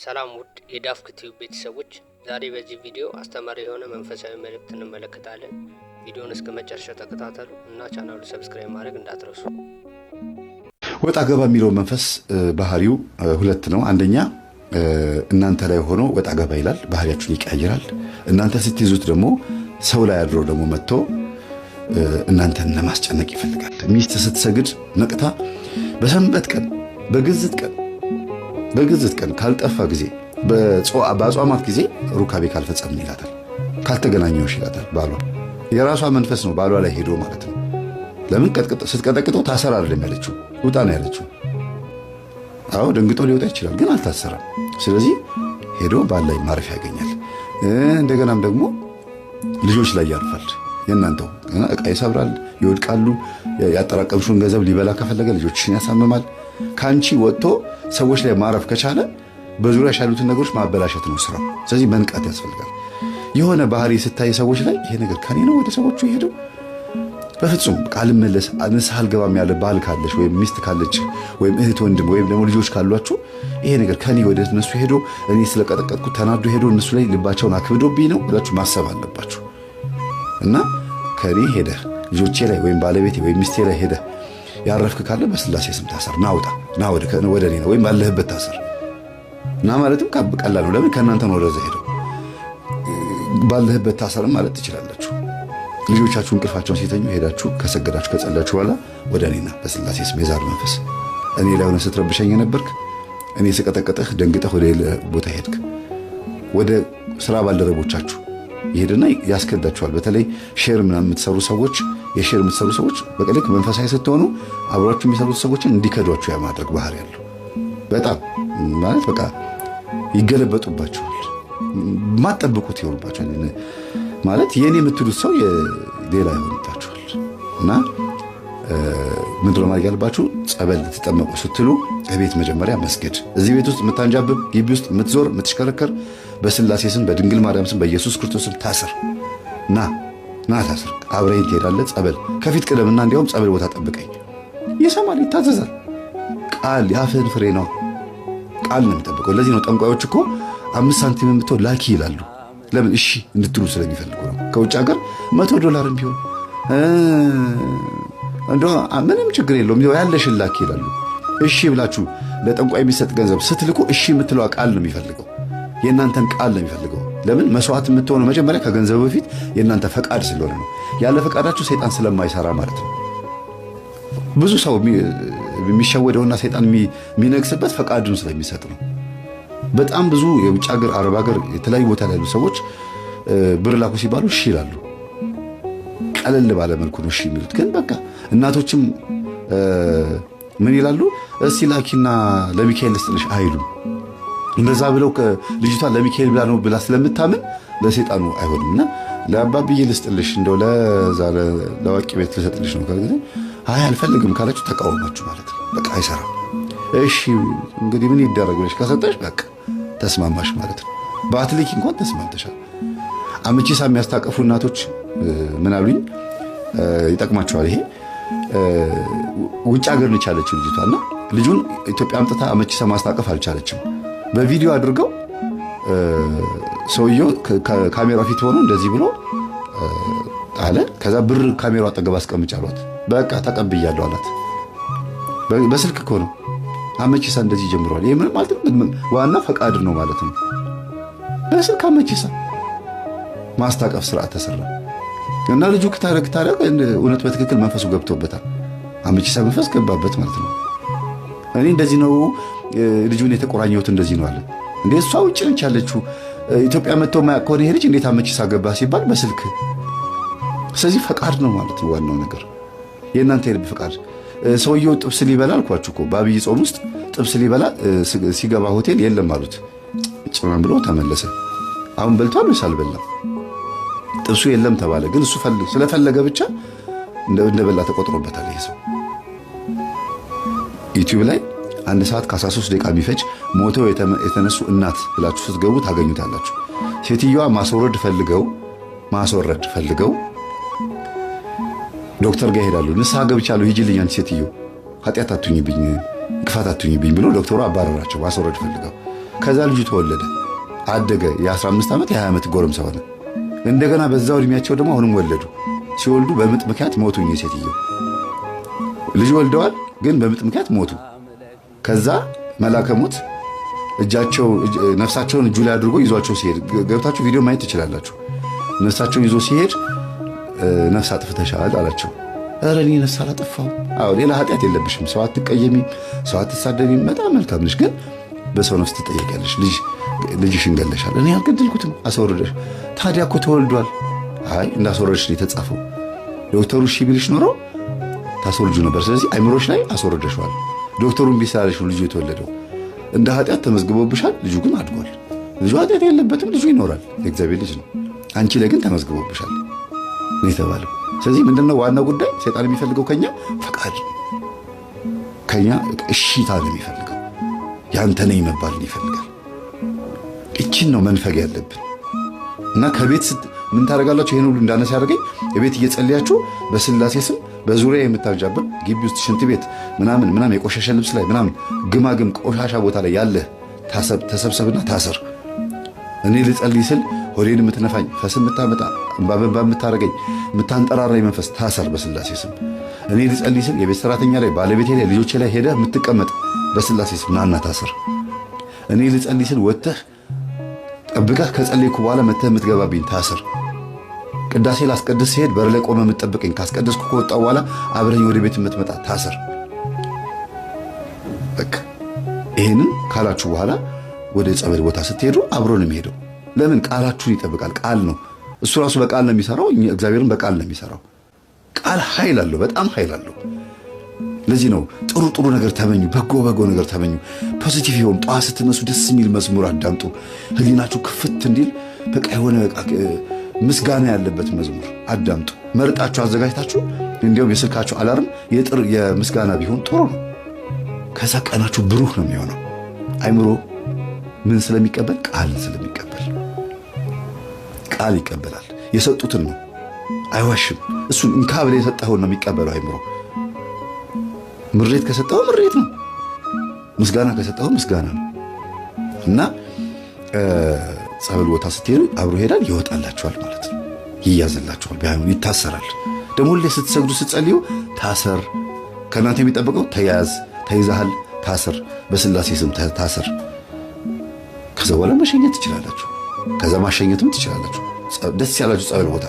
ሰላም ውድ የዳፍክ ቲዩብ ቤተሰቦች፣ ዛሬ በዚህ ቪዲዮ አስተማሪ የሆነ መንፈሳዊ መልእክት እንመለከታለን። ቪዲዮውን እስከ መጨረሻው ተከታተሉ እና ቻናሉን ሰብስክራይብ ማድረግ እንዳትረሱ። ወጣ ገባ የሚለው መንፈስ ባህሪው ሁለት ነው። አንደኛ እናንተ ላይ ሆኖ ወጣ ገባ ይላል፣ ባህሪያችሁን ይቀያይራል። እናንተ ስትይዙት ደግሞ ሰው ላይ አድሮ ደግሞ መጥቶ እናንተን ለማስጨነቅ ይፈልጋል። ሚስት ስትሰግድ ነቅታ በሰንበት ቀን በግዝት ቀን ካልጠፋ ጊዜ በአጽዋማት ጊዜ ሩካቤ ካልፈጸምን ይላታል፣ ካልተገናኘውሽ ይላታል። ባሏ የራሷ መንፈስ ነው ባሏ ላይ ሄዶ ማለት ነው። ለምን ስትቀጠቅጠው ታሰር አይደለም ያለችው፣ ውጣ ነው ያለችው። አዎ ደንግጦ ሊወጣ ይችላል፣ ግን አልታሰረም። ስለዚህ ሄዶ ባል ላይ ማረፊያ ያገኛል። እንደገናም ደግሞ ልጆች ላይ ያርፋል። የእናንተው ዕቃ ይሰብራል፣ ይወድቃሉ። ያጠራቀምሽውን ገንዘብ ሊበላ ከፈለገ ልጆችሽን ያሳምማል። ካንቺ ወጥቶ ሰዎች ላይ ማረፍ ከቻለ በዙሪያ ያሉትን ነገሮች ማበላሸት ነው ስራው። ስለዚህ መንቃት ያስፈልጋል። የሆነ ባህሪ ስታይ ሰዎች ላይ ይሄ ነገር ከኔ ነው ወደ ሰዎቹ ይሄደው በፍጹም ቃል መለስ ንስሐ አልገባም ያለ ባል ካለች ወይም ሚስት ካለች ወይም እህት ወንድም ወይም ደግሞ ልጆች ካሏችሁ ይሄ ነገር ከኔ ወደ እነሱ ሄዶ እኔ ስለቀጠቀጥኩ ተናዶ ሄዶ እነሱ ላይ ልባቸውን አክብዶብኝ ነው ብላችሁ ማሰብ አለባችሁ። እና ከኔ ሄደ ልጆቼ ላይ ወይም ባለቤቴ ወይም ሚስቴ ላይ ሄደ ያረፍክ ካለ በስላሴ ስም ታሰር፣ ናውጣ ና ወደ እኔ ነው ወይም ባለህበት ታሰር። እና ማለትም ቀላል ነው። ለምን ከእናንተ ነው ወደዛ ሄደው ባለህበት ታሰር ማለት ትችላላችሁ። ልጆቻችሁ እንቅልፋቸውን ሲተኙ ሄዳችሁ ከሰገዳችሁ ከጸላችሁ በኋላ ወደ እኔና በስላሴ ስም የዛር መንፈስ እኔ ላይ ሆነ ስትረብሸኝ ነበርክ፣ እኔ ስቀጠቀጥህ ደንግጠህ ወደ ሌላ ቦታ ሄድክ። ወደ ስራ ባልደረቦቻችሁ ይሄድና ያስከዳችኋል። በተለይ ሼር ምናምን የምትሰሩ ሰዎች በቀልክ መንፈሳዊ ስትሆኑ አብሯችሁ የሚሰሩት ሰዎችን እንዲከዷችሁ ያማድረግ ባህሪ ያለው በጣም ማለት በቃ ይገለበጡባችኋል፣ ማጠብቁት ይሆንባችኋል። ማለት የኔ የምትሉት ሰው ሌላ ይሆንባችኋል። እና ምንድነው ማድረግ ያለባችሁ? ጸበል ልትጠመቁ ስትሉ ቤት መጀመሪያ መስገድ። እዚህ ቤት ውስጥ የምታንጃብብ ግቢ ውስጥ የምትዞር የምትሽከረከር በስላሴ ስም በድንግል ማርያም ስም በኢየሱስ ክርስቶስ ስም ታስር፣ ና ታስር። አብረኸኝ ትሄዳለህ። ጸበል ከፊት ቅደምና እንዲያውም ጸበል ቦታ ጠብቀኝ። ይሰማል፣ ይታዘዛል። ቃል የአፍህን ፍሬ ነው። ቃል ነው የሚጠብቀው። ለዚህ ነው ጠንቋዮች እኮ 5 ሳንቲም የምትሆን ላኪ ይላሉ። ለምን? እሺ እንድትሉ ስለሚፈልጉ ነው። ከውጭ ሀገር $100 ቢሆን እንደው ምንም ችግር የለውም ያለሽን ላኪ ይላሉ። እሺ ብላችሁ ለጠንቋይ የሚሰጥ ገንዘብ ስትልኩ እሺ የምትለው ቃል ነው የሚፈልገው። የእናንተን ቃል ነው የሚፈልገው። ለምን? መስዋዕት የምትሆነው መጀመሪያ ከገንዘቡ በፊት የእናንተ ፈቃድ ስለሆነ ነው። ያለ ፈቃዳችሁ ሰይጣን ስለማይሰራ ማለት ነው። ብዙ ሰው የሚሸወደውና ሰይጣን የሚነግስበት ፈቃዱን ስለሚሰጥ ነው። በጣም ብዙ የውጭ ሀገር፣ አረብ ሀገር፣ የተለያዩ ቦታ ላይ ያሉ ሰዎች ብር ላኩ ሲባሉ እሺ ይላሉ። ቀለል ባለ መልኩ ነው እሺ የሚሉት። ግን በቃ እናቶችም ምን ይላሉ? እስቲ ላኪና ለሚካኤል ልስጥልሽ አይሉም። እንደዛ ብለው ልጅቷ ለሚካኤል ብላ ነው ብላ ስለምታምን ለሰይጣኑ አይሆንምና ለአባብዬ ልስጥልሽ እንደው ለዋቂ ቤት ልሰጥልሽ ነው ካለ አይ አልፈልግም ካላችሁ ተቃወማችሁ ማለት ነው። በቃ አይሰራም። እሺ እንግዲህ ምን ይደረግ ብለሽ ከሰጠሽ በቃ ተስማማሽ ማለት ነው። በአትሊክ እንኳን ተስማምተሻል። አመቺሳ የሚያስታቀፉ እናቶች ምን አሉኝ? ይጠቅማቸዋል ይሄ። ውጭ ሀገር ነች ያለችው ልጅቷና ልጁን ኢትዮጵያ አምጥታ አመቺሳ ማስታቀፍ አልቻለችም። በቪዲዮ አድርገው ሰውየው ካሜራ ፊት ሆኖ እንደዚህ ብሎ አለ። ከዛ ብር ካሜራው አጠገብ አስቀምጭ አሏት። በቃ ተቀብያለሁ አላት። በስልክ እኮ ነው አመቺሳ እንደዚህ ጀምሯል። ይሄ ምን ማለት ነው? ዋና ፈቃድ ነው ማለት ነው። በስልክ አመቺሳ ማስታቀፍ ስርዓት ተሰራ እና ልጁ ከታረክ እውነት በትክክል መንፈሱ ገብቶበታል። አመቺሳ መንፈስ ገባበት ማለት ነው። እኔ እንደዚህ ነው ልጁን የተቆራኘሁት እንደዚህ ነው አለ። እንዴ እሷ ውጭ ነች ያለችው ኢትዮጵያ መጥቶ ማያውቅ ከሆነ ይሄ ልጅ እንዴት አመቺሳ ገባ ሲባል በስልክ። ስለዚህ ፈቃድ ነው ማለት ነው ዋናው ነገር፣ የእናንተ የልብ ፈቃድ። ሰውየው ጥብስ ሊበላ አልኳችሁ እኮ በአብይ ጾም ውስጥ ጥብስ ሊበላ ሲገባ ሆቴል የለም አሉት። ጭማም ብሎ ተመለሰ። አሁን በልቷል ወይስ አልበላም? ጥብሱ የለም ተባለ። ግን እሱ ስለፈለገ ብቻ እንደበላ ተቆጥሮበታል። ይሄ ሰው ዩቲዩብ ላይ 1 ሰዓት ከ13 ደቂቃ የሚፈጅ ሞተው የተነሱ እናት ብላችሁ ስትገቡ ታገኙታላችሁ። ሴትዮዋ ማስወረድ ፈልገው ዶክተር ጋር ሄዳሉ። ንስሐ ገብቻለሁ ሂጂልኝ አንቺ ሴትዮ ኃጢአት አትሁኝብኝ ክፋት አትሁኝብኝ ብሎ ዶክተሩ አባረራቸው። ማስወረድ ፈልገው ከዛ ልጁ ተወለደ፣ አደገ። የ15 ዓመት የ20 ዓመት ጎረምሳ ሆነ። እንደገና በዛው እድሜያቸው ደግሞ አሁንም ወለዱ። ሲወልዱ በምጥ ምክንያት ሞቱ። ሴትየው ልጅ ወልደዋል፣ ግን በምጥ ምክንያት ሞቱ። ከዛ መልአከ ሞት ነፍሳቸውን እጁ ላይ አድርጎ ይዟቸው ሲሄድ ገብታችሁ ቪዲዮ ማየት ትችላላችሁ። ነፍሳቸውን ይዞ ሲሄድ ነፍስ አጥፍተሻል አላቸው። ኧረ እኔ ነፍስ አላጠፋሁም። አዎ ሌላ ኃጢአት የለብሽም፣ ሰው አትቀየሚም፣ ሰው አትሳደቢም፣ በጣም መልካም ነሽ፣ ግን በሰው ነፍስ ትጠየቂያለሽ። ልጅሽን ገለሻል። እኔ አልገደልኩትም፣ አስወርደሽ። ታዲያ እኮ ተወልዷል። አይ እንዳስወረድሽ ነው የተጻፈው። ዶክተሩ እሺ ቢልሽ ኖሮ ታስወርጁ ነበር። ስለዚህ አይምሮሽ ላይ አስወርደሽዋል። ዶክተሩን ቢሳለሽ ነው ልጁ የተወለደው። እንደ ኃጢአት ተመዝግቦብሻል። ልጁ ግን አድጓል። ልጁ ኃጢአት የለበትም፣ ልጁ ይኖራል፣ የእግዚአብሔር ልጅ ነው። አንቺ ላይ ግን ተመዝግቦብሻል ነው የተባለው። ስለዚህ ምንድነው ዋናው ጉዳይ? ሰይጣን የሚፈልገው ከኛ ፈቃድ፣ ከኛ እሺታ ነው የሚፈልገው። ያንተ ነኝ መባልን ይፈልጋል። እቺን ነው መንፈግ ያለብን እና ከቤት ምን ታደርጋላችሁ? ይሄን ሁሉ እንዳነሳ ያደርገኝ የቤት እየጸለያችሁ በስላሴ ስም በዙሪያ የምታንጃብር ግቢ ውስጥ ሽንት ቤት ምናምን የቆሸሸ ልብስ ላይ ምናምን ግማግም ቆሻሻ ቦታ ላይ ያለ ተሰብሰብና ታሰር። እኔ ልጸልይ ስል ሆዴን የምትነፋኝ ፈስ የምታመጣ እንባ የምታረገኝ የምታንጠራራኝ መንፈስ ታሰር በስላሴ ስም። እኔ ልጸልይ ስል የቤት ሰራተኛ ላይ ባለቤቴ ላይ ልጆቼ ላይ ሄደህ የምትቀመጥ በስላሴ ስም ናና ታሰር። እኔ ልጸልይ ስል ወጥተህ ጠብቀህ ከጸለይኩ በኋላ መተህ የምትገባብኝ ታሰር። ቅዳሴ ላስቀድስ ሲሄድ በር ላይ ቆመ የምትጠብቀኝ ካስቀደስኩ ከወጣሁ በኋላ አብረኝ ወደ ቤት የምትመጣ ታሰር። በቃ ይሄንን ካላችሁ በኋላ ወደ ጸበል ቦታ ስትሄዱ አብሮ ነው የሚሄደው። ለምን? ቃላችሁን ይጠብቃል። ቃል ነው እሱ ራሱ በቃል ነው የሚሰራው። እግዚአብሔርን በቃል ነው የሚሰራው። ቃል ኃይል አለው፣ በጣም ኃይል አለው። ለዚህ ነው ጥሩ ነገር ተመኙ፣ በጎ ነገር ተመኙ፣ ፖዚቲቭ ይሁን። ጠዋት ስትነሱ ደስ የሚል መዝሙር አዳምጡ፣ ህሊናችሁ ክፍት እንዲል በቃ የሆነ ምስጋና ያለበት መዝሙር አዳምጡ። መርጣችሁ አዘጋጅታችሁ እንዲያውም የስልካችሁ አላርም የምስጋና ቢሆን ጥሩ ነው። ከዛ ቀናችሁ ብሩህ ነው የሚሆነው። አይምሮ ምን ስለሚቀበል? ቃል ስለሚቀበል። ቃል ይቀበላል። የሰጡትን ነው፣ አይዋሽም። እሱን እንካ ብለህ የሰጠኸውን ነው የሚቀበለው አይምሮ። ምሬት ከሰጠኸው ምሬት ነው፣ ምስጋና ከሰጠኸው ምስጋና ነው። እና ጸበል ቦታ ስትሄዱ አብሮ ይሄዳል፣ ይወጣላችኋል ማለት ነው። ይያዝላችኋል፣ ቢያዩ ይታሰራል። ደግሞ ሁሌ ስትሰግዱ ስትጸልዩ ታሰር። ከእናንተ የሚጠበቀው ተያዝ፣ ተይዛሃል፣ ታሰር፣ በስላሴ ስም ታሰር። ከዛ በኋላ መሸኘት ትችላላችሁ። ከዛ ማሸኘትም ትችላላችሁ። ደስ ያላችሁ ጸበል ቦታ